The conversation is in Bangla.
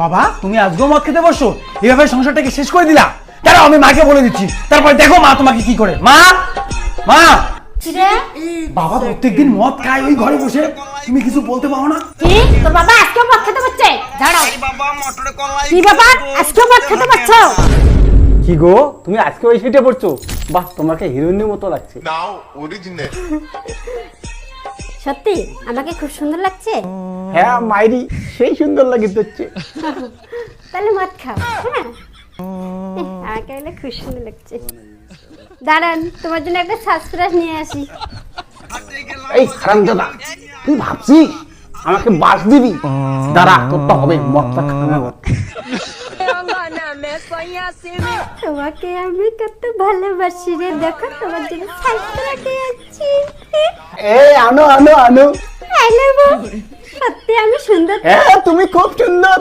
বাবা তুমি আজকেও মদ খেতে বসো, এভাবে সংসারটাকে শেষ করে দিলা। দাঁড়াও আমি মাকে বলে দিচ্ছি, তারপরে দেখো মা তোমাকে কি করে। মা মা বাবা প্রত্যেকদিন মদ খায় ওই ঘরে বসে, তুমি কিছু বলতে পারো না? কি তোর বাবা আজকেও মদ খেতে পারছে? দাঁড়াও কি ব্যাপার, আজকেও মদ খেতে পারছো? কি গো তুমি আজকে ওই সিটে পড়ছো? বাহ তোমাকে হিরোইনের মতো লাগছে। সত্যি আমাকে খুব সুন্দর লাগছে। হ্যাঁ মাইরি সেই সুন্দর লাগিতেছে। তাহলে মদ খাও। হ্যাঁ আমাকে বলে খুব সুন্দর লাগছে। দাঁড়ান তোমার জন্য একটা সারপ্রাইজ নিয়ে আসি। এই হারামজাদা তুই ভাবছিস আমাকে বাস দিবি? দাঁড়া তোরটা হবে, মদটা খাবো। তোমাকে আমি কত ভালোবাসি রে, দেখো তোমার জন্য সারপ্রাইজ নিয়ে আসছি। এই আনো আনো আনো। সত্যি আমি সুন্দর? হ্যাঁ তুমি খুব সুন্দর।